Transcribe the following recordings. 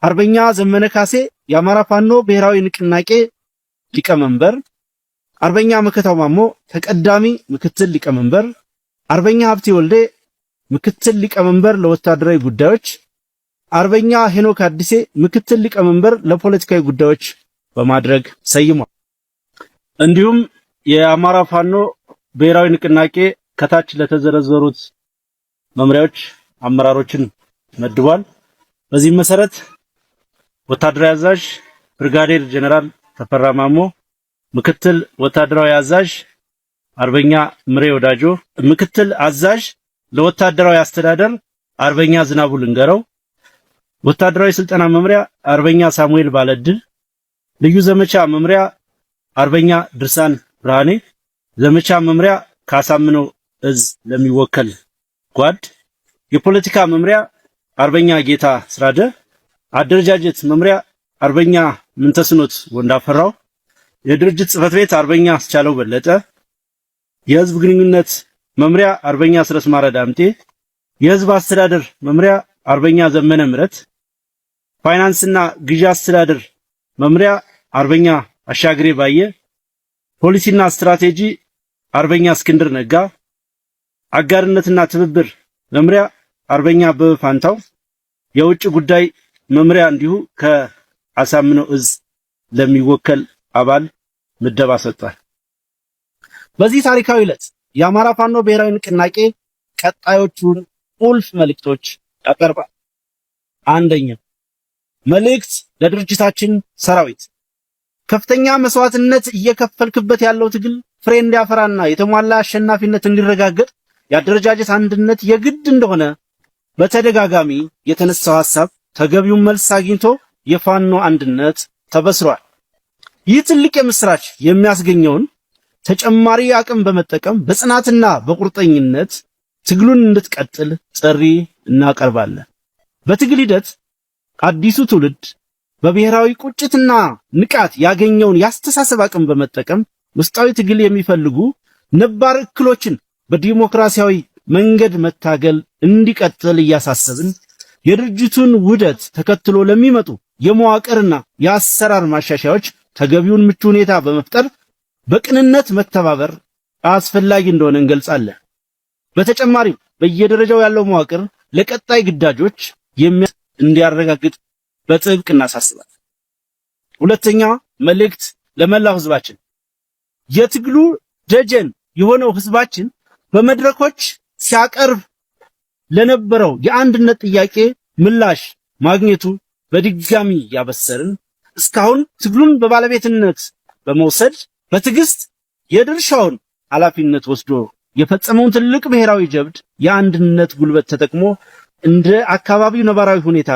አርበኛ ዘመነ ካሴ የአማራ ፋኖ ብሔራዊ ንቅናቄ ሊቀመንበር፣ አርበኛ መከታው ማሞ ተቀዳሚ ምክትል ሊቀመንበር፣ አርበኛ ሀብቴ ወልዴ ምክትል ሊቀመንበር ለወታደራዊ ጉዳዮች፣ አርበኛ ሄኖክ አዲሴ ምክትል ሊቀመንበር ለፖለቲካዊ ጉዳዮች በማድረግ ሰይሟል። እንዲሁም የአማራ ፋኖ ብሔራዊ ንቅናቄ ከታች ለተዘረዘሩት መምሪያዎች አመራሮችን መድቧል። በዚህ መሰረት ወታደራዊ አዛዥ ብርጋዴር ጀነራል ተፈራ ማሞ፣ ምክትል ወታደራዊ አዛዥ አርበኛ ምሬ ወዳጆ፣ ምክትል አዛዥ ለወታደራዊ አስተዳደር አርበኛ ዝናቡ ልንገረው፣ ወታደራዊ ስልጠና መምሪያ አርበኛ ሳሙኤል ባለድል፣ ልዩ ዘመቻ መምሪያ አርበኛ ድርሳን ብርሃኔ፣ ዘመቻ መምሪያ ካሳምነው እዝ ለሚወከል ጓድ፣ የፖለቲካ መምሪያ አርበኛ ጌታ ስራደ፣ አደረጃጀት መምሪያ አርበኛ ምንተስኖት ወንዳፈራው፣ የድርጅት ጽህፈት ቤት አርበኛ አስቻለው በለጠ፣ የህዝብ ግንኙነት መምሪያ አርበኛ ስረስማረ ዳምጤ፣ የህዝብ አስተዳደር መምሪያ አርበኛ ዘመነ ምረት፣ ፋይናንስና ግዢ አስተዳደር መምሪያ አርበኛ አሻግሬ ባየ፣ ፖሊሲና ስትራቴጂ አርበኛ እስክንድር ነጋ፣ አጋርነትና ትብብር መምሪያ አርበኛ አበበ ፋንታው፣ የውጭ ጉዳይ መምሪያ እንዲሁ ከአሳምነው እዝ ለሚወከል አባል ምደባ ሰጥቷል። በዚህ ታሪካዊ ዕለት የአማራ ፋኖ ብሔራዊ ንቅናቄ ቀጣዮቹን ቁልፍ መልእክቶች ያቀርባል። አንደኛ፣ መልእክት ለድርጅታችን ሰራዊት። ከፍተኛ መስዋዕትነት እየከፈልክበት ያለው ትግል ፍሬ እንዲያፈራና የተሟላ አሸናፊነት እንዲረጋገጥ የአደረጃጀት አንድነት የግድ እንደሆነ በተደጋጋሚ የተነሳው ሐሳብ ተገቢውን መልስ አግኝቶ የፋኖ አንድነት ተበስሯል። ይህ ትልቅ የምስራች የሚያስገኘውን ተጨማሪ አቅም በመጠቀም በጽናትና በቁርጠኝነት ትግሉን እንድትቀጥል ጥሪ እናቀርባለን። በትግል ሂደት አዲሱ ትውልድ በብሔራዊ ቁጭትና ንቃት ያገኘውን ያስተሳሰብ አቅም በመጠቀም ውስጣዊ ትግል የሚፈልጉ ነባር እክሎችን በዲሞክራሲያዊ መንገድ መታገል እንዲቀጥል እያሳሰብን የድርጅቱን ውህደት ተከትሎ ለሚመጡ የመዋቅርና የአሰራር ማሻሻያዎች ተገቢውን ምቹ ሁኔታ በመፍጠር በቅንነት መተባበር አስፈላጊ እንደሆነ እንገልጻለን። በተጨማሪም በየደረጃው ያለው መዋቅር ለቀጣይ ግዳጆች እንዲያረጋግጥ በጥብቅ እናሳስባለን። ሁለተኛ መልእክት ለመላው ህዝባችን። የትግሉ ደጀን የሆነው ህዝባችን በመድረኮች ሲያቀርብ ለነበረው የአንድነት ጥያቄ ምላሽ ማግኘቱ በድጋሚ ያበሰርን፣ እስካሁን ትግሉን በባለቤትነት በመውሰድ በትዕግስት የድርሻውን ኃላፊነት ወስዶ የፈጸመውን ትልቅ ብሔራዊ ጀብድ የአንድነት ጉልበት ተጠቅሞ እንደ አካባቢው ነባራዊ ሁኔታ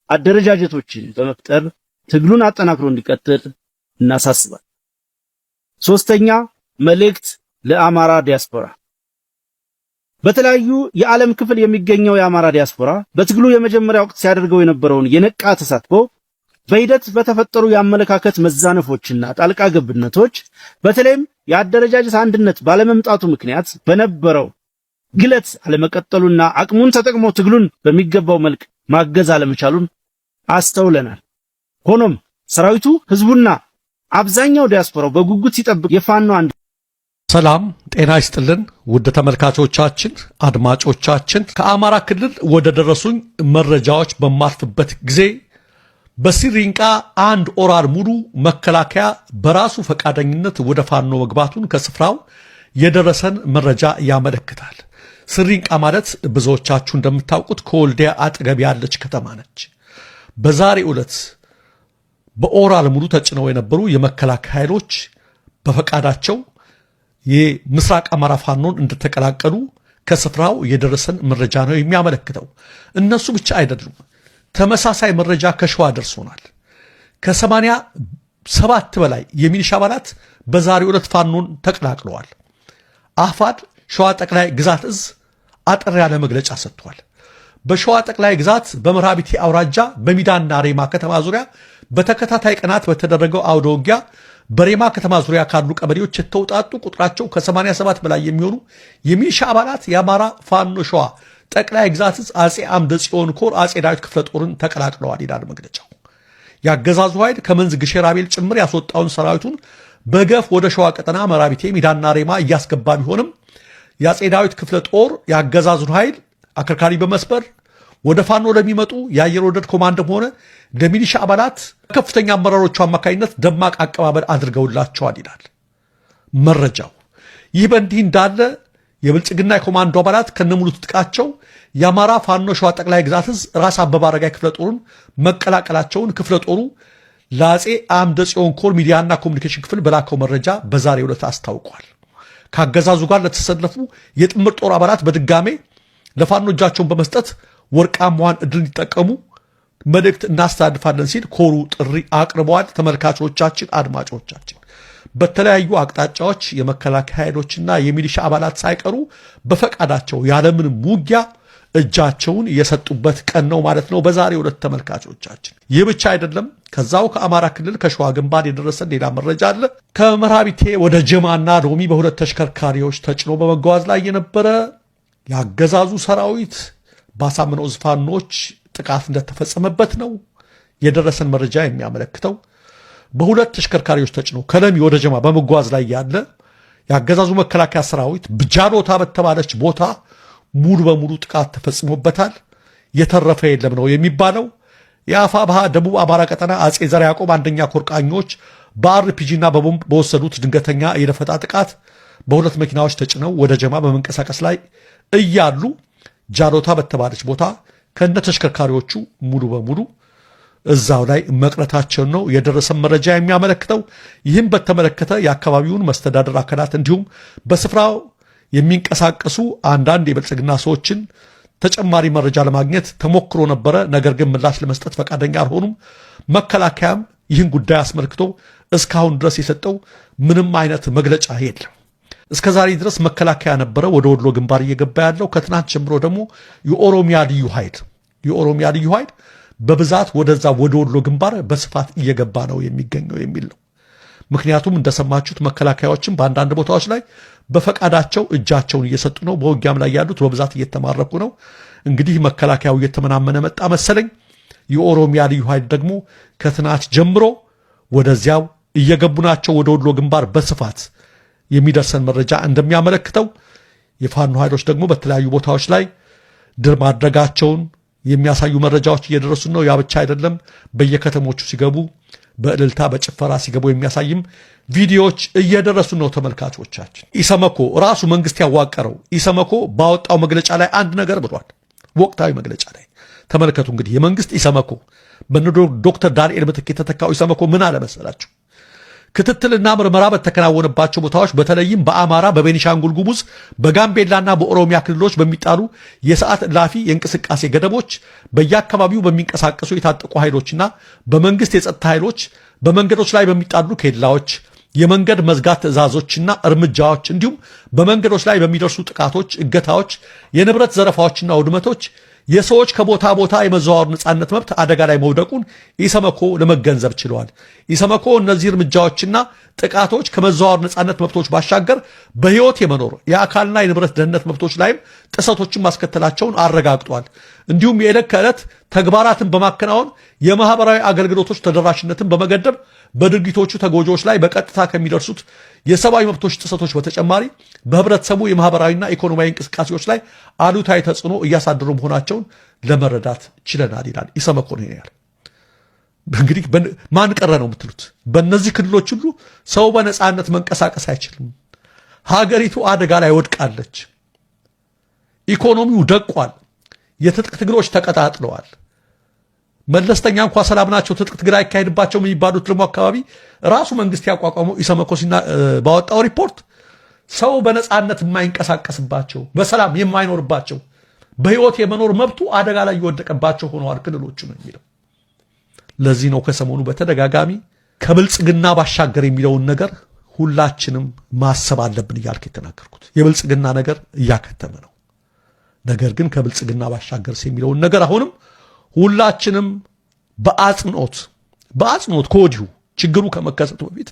አደረጃጀቶችን በመፍጠር ትግሉን አጠናክሮ እንዲቀጥል እናሳስባል። ሶስተኛ መልእክት ለአማራ ዲያስፖራ። በተለያዩ የዓለም ክፍል የሚገኘው የአማራ ዲያስፖራ በትግሉ የመጀመሪያ ወቅት ሲያደርገው የነበረውን የነቃ ተሳትፎ በሂደት በተፈጠሩ የአመለካከት መዛነፎችና ጣልቃ ገብነቶች በተለይም የአደረጃጀት አንድነት ባለመምጣቱ ምክንያት በነበረው ግለት አለመቀጠሉና አቅሙን ተጠቅሞ ትግሉን በሚገባው መልክ ማገዝ አለመቻሉን አስተውለናል። ሆኖም ሰራዊቱ ህዝቡና አብዛኛው ዲያስፖራው በጉጉት ሲጠብቅ የፋኖ አንድ ሰላም ጤና ይስጥልን ውድ ተመልካቾቻችን አድማጮቻችን፣ ከአማራ ክልል ወደ ደረሱኝ መረጃዎች በማልፍበት ጊዜ በሲሪንቃ አንድ ኦራል ሙሉ መከላከያ በራሱ ፈቃደኝነት ወደ ፋኖ መግባቱን ከስፍራው የደረሰን መረጃ ያመለክታል። ሲሪንቃ ማለት ብዙዎቻችሁ እንደምታውቁት ከወልዲያ አጠገብ ያለች ከተማ ነች። በዛሬው ዕለት በኦራል ሙሉ ተጭነው የነበሩ የመከላከያ ኃይሎች በፈቃዳቸው የምስራቅ አማራ ፋኖን እንደተቀላቀሉ ከስፍራው የደረሰን መረጃ ነው የሚያመለክተው። እነሱ ብቻ አይደሉም፣ ተመሳሳይ መረጃ ከሸዋ ደርሶናል። ከ87 በላይ የሚሊሻ አባላት በዛሬው ዕለት ፋኖን ተቀላቅለዋል። አፋድ ሸዋ ጠቅላይ ግዛት እዝ አጠር ያለ መግለጫ ሰጥቷል። በሸዋ ጠቅላይ ግዛት በመርሃቤቴ አውራጃ በሚዳና ሬማ ከተማ ዙሪያ በተከታታይ ቀናት በተደረገው አውደ ውጊያ በሬማ ከተማ ዙሪያ ካሉ ቀበሌዎች የተውጣጡ ቁጥራቸው ከ87 በላይ የሚሆኑ የሚሊሻ አባላት የአማራ ፋኖ ሸዋ ጠቅላይ ግዛት ዕዝ አጼ አምደ ጽዮን ኮር አጼ ዳዊት ክፍለ ጦርን ተቀላቅለዋል ይላል መግለጫው። ያገዛዙ ኃይል ከመንዝ ግሸራቤል ጭምር ያስወጣውን ሰራዊቱን በገፍ ወደ ሸዋ ቀጠና መራቢቴ ሚዳና ሬማ እያስገባ ቢሆንም የአጼ ዳዊት ክፍለ ጦር ያገዛዙን ኃይል አከርካሪ በመስበር ወደ ፋኖ ለሚመጡ የአየር ወለድ ኮማንዶም ሆነ ለሚሊሻ አባላት ከፍተኛ አመራሮቹ አማካኝነት ደማቅ አቀባበል አድርገውላቸዋል ይላል መረጃው። ይህ በእንዲህ እንዳለ የብልጽግና የኮማንዶ አባላት ከነሙሉ ትጥቃቸው የአማራ ፋኖ ሸዋ ጠቅላይ ግዛት ዕዝ ራስ አበበ አረጋይ ክፍለ ጦርን መቀላቀላቸውን ክፍለ ጦሩ ለአጼ አምደ ጽዮን ኮር ሚዲያና ኮሚኒኬሽን ክፍል በላከው መረጃ በዛሬው ዕለት አስታውቋል። ካገዛዙ ጋር ለተሰለፉ የጥምር ጦር አባላት በድጋሜ ለፋኖ እጃቸውን በመስጠት ወርቃማዋን እድል እንዲጠቀሙ መልእክት እናስተላልፋለን ሲል ኮሩ ጥሪ አቅርበዋል። ተመልካቾቻችን፣ አድማጮቻችን በተለያዩ አቅጣጫዎች የመከላከያ ኃይሎችና የሚሊሻ አባላት ሳይቀሩ በፈቃዳቸው ያለምንም ውጊያ እጃቸውን የሰጡበት ቀን ነው ማለት ነው በዛሬው ዕለት ተመልካቾቻችን። ይህ ብቻ አይደለም። ከዛው ከአማራ ክልል ከሸዋ ግንባር የደረሰን ሌላ መረጃ አለ። ከመራቢቴ ወደ ጀማና ሎሚ በሁለት ተሽከርካሪዎች ተጭኖ በመጓዝ ላይ የነበረ ያገዛዙ ሰራዊት ባሳምነው ዕዝ ፋኖች ጥቃት እንደተፈጸመበት ነው የደረሰን መረጃ የሚያመለክተው። በሁለት ተሽከርካሪዎች ተጭኖ ከለሚ ወደ ጀማ በመጓዝ ላይ ያለ ያገዛዙ መከላከያ ሰራዊት ብጃሎታ በተባለች ቦታ ሙሉ በሙሉ ጥቃት ተፈጽሞበታል። የተረፈ የለም ነው የሚባለው። የአፋብኃ ደቡብ አማራ ቀጠና አጼ ዘርዓ ያዕቆብ አንደኛ ኮርቃኞች በአርፒጂና በቦምብ በወሰዱት ድንገተኛ የደፈጣ ጥቃት በሁለት መኪናዎች ተጭነው ወደ ጀማ በመንቀሳቀስ ላይ እያሉ ጃሎታ በተባለች ቦታ ከነ ተሽከርካሪዎቹ ሙሉ በሙሉ እዛው ላይ መቅረታቸውን ነው የደረሰን መረጃ የሚያመለክተው። ይህም በተመለከተ የአካባቢውን መስተዳደር አካላት እንዲሁም በስፍራው የሚንቀሳቀሱ አንዳንድ የብልጽግና ሰዎችን ተጨማሪ መረጃ ለማግኘት ተሞክሮ ነበረ። ነገር ግን ምላሽ ለመስጠት ፈቃደኛ አልሆኑም። መከላከያም ይህን ጉዳይ አስመልክቶ እስካሁን ድረስ የሰጠው ምንም አይነት መግለጫ የለም። እስከ ዛሬ ድረስ መከላከያ ነበረ ወደ ወሎ ግንባር እየገባ ያለው። ከትናንት ጀምሮ ደግሞ የኦሮሚያ ልዩ ኃይል በብዛት ወደዛ ወደ ወሎ ግንባር በስፋት እየገባ ነው የሚገኘው የሚል ነው። ምክንያቱም እንደሰማችሁት መከላከያዎችም በአንዳንድ ቦታዎች ላይ በፈቃዳቸው እጃቸውን እየሰጡ ነው። በውጊያም ላይ ያሉት በብዛት እየተማረኩ ነው። እንግዲህ መከላከያው እየተመናመነ መጣ መሰለኝ። የኦሮሚያ ልዩ ኃይል ደግሞ ከትናንት ጀምሮ ወደዚያው እየገቡ ናቸው ወደ ወሎ ግንባር በስፋት የሚደርሰን መረጃ እንደሚያመለክተው። የፋኖ ኃይሎች ደግሞ በተለያዩ ቦታዎች ላይ ድል ማድረጋቸውን የሚያሳዩ መረጃዎች እየደረሱ ነው። ያ ብቻ አይደለም። በየከተሞቹ ሲገቡ በእልልታ በጭፈራ ሲገቡ የሚያሳይም ቪዲዮዎች እየደረሱ ነው ተመልካቾቻችን። ኢሰመኮ ራሱ መንግስት ያዋቀረው ኢሰመኮ ባወጣው መግለጫ ላይ አንድ ነገር ብሏል። ወቅታዊ መግለጫ ላይ ተመልከቱ። እንግዲህ የመንግስት ኢሰመኮ ዶክተር ዳንኤል ምትክ የተተካው ኢሰመኮ ምን አለ መሰላችሁ? ክትትልና ምርመራ በተከናወነባቸው ቦታዎች በተለይም በአማራ፣ በቤኒሻንጉል ጉሙዝ፣ በጋምቤላና በኦሮሚያ ክልሎች በሚጣሉ የሰዓት እላፊ የእንቅስቃሴ ገደቦች በየአካባቢው በሚንቀሳቀሱ የታጠቁ ኃይሎችና በመንግስት የጸጥታ ኃይሎች በመንገዶች ላይ በሚጣሉ ኬላዎች፣ የመንገድ መዝጋት ትዕዛዞችና እርምጃዎች እንዲሁም በመንገዶች ላይ በሚደርሱ ጥቃቶች፣ እገታዎች፣ የንብረት ዘረፋዎችና ውድመቶች የሰዎች ከቦታ ቦታ የመዘዋወር ነጻነት መብት አደጋ ላይ መውደቁን ኢሰመኮ ለመገንዘብ ችሏል። ኢሰመኮ እነዚህ እርምጃዎችና ጥቃቶች ከመዘዋወር ነጻነት መብቶች ባሻገር በህይወት የመኖር የአካልና የንብረት ደህንነት መብቶች ላይም ጥሰቶችን ማስከተላቸውን አረጋግጧል። እንዲሁም የዕለት ከዕለት ተግባራትን በማከናወን የማህበራዊ አገልግሎቶች ተደራሽነትን በመገደብ በድርጊቶቹ ተጎጂዎች ላይ በቀጥታ ከሚደርሱት የሰብአዊ መብቶች ጥሰቶች በተጨማሪ በህብረተሰቡ የማህበራዊና ኢኮኖሚያዊ እንቅስቃሴዎች ላይ አሉታዊ ተጽዕኖ እያሳደሩ መሆናቸውን ለመረዳት ችለናል ይላል ኢሰመኮ ነው ያለው። እንግዲህ ማን ቀረ ነው የምትሉት? በእነዚህ ክልሎች ሁሉ ሰው በነፃነት መንቀሳቀስ አይችልም። ሀገሪቱ አደጋ ላይ ወድቃለች። ኢኮኖሚው ደቋል። የትጥቅ ትግሎች ተቀጣጥለዋል። መለስተኛ እንኳ ሰላም ናቸው፣ ትጥቅ ትግል አይካሄድባቸው የሚባሉት ደግሞ አካባቢ ራሱ መንግስት ያቋቋመው ኢሰመኮ ባወጣው ሪፖርት ሰው በነፃነት የማይንቀሳቀስባቸው፣ በሰላም የማይኖርባቸው፣ በህይወት የመኖር መብቱ አደጋ ላይ የወደቀባቸው ሆነዋል ክልሎቹ ነው የሚለው። ለዚህ ነው ከሰሞኑ በተደጋጋሚ ከብልጽግና ባሻገር የሚለውን ነገር ሁላችንም ማሰብ አለብን እያልክ የተናገርኩት። የብልጽግና ነገር እያከተመ ነው። ነገር ግን ከብልጽግና ባሻገር የሚለውን ነገር አሁንም ሁላችንም በአጽንኦት ከወዲሁ ችግሩ ከመከሰቱ በፊት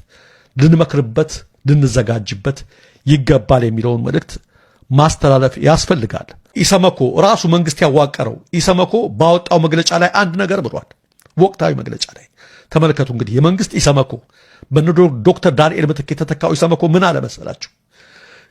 ልንመክርበት ልንዘጋጅበት ይገባል የሚለውን መልእክት ማስተላለፍ ያስፈልጋል። ኢሰመኮ ራሱ መንግስት ያዋቀረው ኢሰመኮ ባወጣው መግለጫ ላይ አንድ ነገር ብሏል። ወቅታዊ መግለጫ ላይ ተመልከቱ። እንግዲህ የመንግስት ኢሰመኮ ዶክተር ዳንኤል ምትክ የተተካው ኢሰመኮ ምን አለ መሰላችሁ?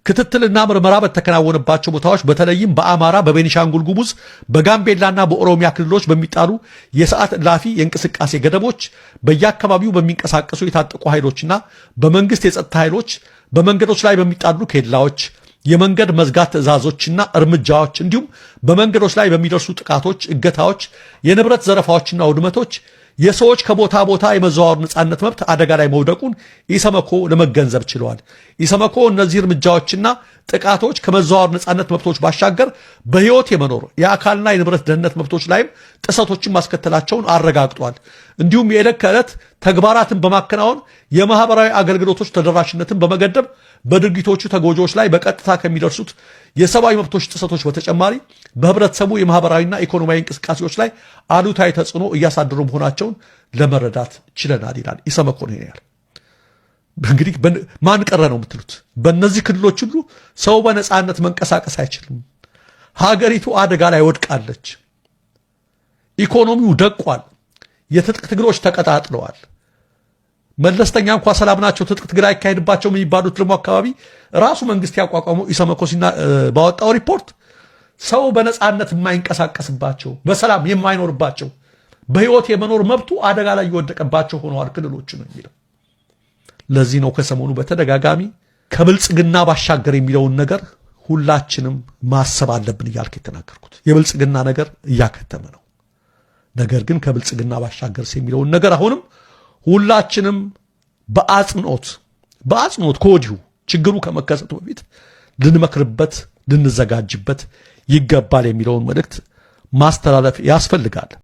ክትትልና ምርመራ በተከናወነባቸው ቦታዎች በተለይም በአማራ፣ በቤኒሻንጉል ጉሙዝ፣ በጋምቤላና በኦሮሚያ ክልሎች በሚጣሉ የሰዓት እላፊ የእንቅስቃሴ ገደቦች በየአካባቢው በሚንቀሳቀሱ የታጠቁ ኃይሎችና በመንግስት የጸጥታ ኃይሎች በመንገዶች ላይ በሚጣሉ ኬላዎች የመንገድ መዝጋት ትዕዛዞችና እርምጃዎች እንዲሁም በመንገዶች ላይ በሚደርሱ ጥቃቶች፣ እገታዎች፣ የንብረት ዘረፋዎችና ውድመቶች የሰዎች ከቦታ ቦታ የመዘዋወር ነጻነት መብት አደጋ ላይ መውደቁን ኢሰመኮ ለመገንዘብ ችለዋል። ኢሰመኮ እነዚህ እርምጃዎችና ጥቃቶች ከመዘዋወር ነጻነት መብቶች ባሻገር በህይወት የመኖር የአካልና የንብረት ደህንነት መብቶች ላይም ጥሰቶችን ማስከተላቸውን አረጋግጧል። እንዲሁም የዕለት ከዕለት ተግባራትን በማከናወን የማህበራዊ አገልግሎቶች ተደራሽነትን በመገደብ በድርጊቶቹ ተጎጂዎች ላይ በቀጥታ ከሚደርሱት የሰብአዊ መብቶች ጥሰቶች በተጨማሪ በህብረተሰቡ የማህበራዊና ኢኮኖሚያዊ እንቅስቃሴዎች ላይ አሉታዊ ተጽዕኖ እያሳደሩ መሆናቸውን ለመረዳት ችለናል ይላል ኢሰመኮ ነው ያለው። እንግዲህ ማን ቀረ ነው የምትሉት? በእነዚህ ክልሎች ሁሉ ሰው በነጻነት መንቀሳቀስ አይችልም። ሀገሪቱ አደጋ ላይ ወድቃለች። ኢኮኖሚው ደቋል። የትጥቅ ትግሎች ተቀጣጥለዋል። መለስተኛ እንኳ ሰላም ናቸው፣ ትጥቅ ትግል አይካሄድባቸው የሚባሉት ደግሞ አካባቢ ራሱ መንግስት ያቋቋመው ኢሰመኮ ባወጣው ሪፖርት ሰው በነጻነት የማይንቀሳቀስባቸው፣ በሰላም የማይኖርባቸው፣ በህይወት የመኖር መብቱ አደጋ ላይ እየወደቀባቸው ሆነዋል ክልሎቹ ነው የሚለው። ለዚህ ነው ከሰሞኑ በተደጋጋሚ ከብልጽግና ባሻገር የሚለውን ነገር ሁላችንም ማሰብ አለብን እያልክ የተናገርኩት። የብልጽግና ነገር እያከተመ ነው። ነገር ግን ከብልጽግና ባሻገር የሚለውን ነገር አሁንም ሁላችንም በአጽንኦት ከወዲሁ ችግሩ ከመከሰቱ በፊት ልንመክርበት፣ ልንዘጋጅበት ይገባል የሚለውን መልእክት ማስተላለፍ ያስፈልጋል።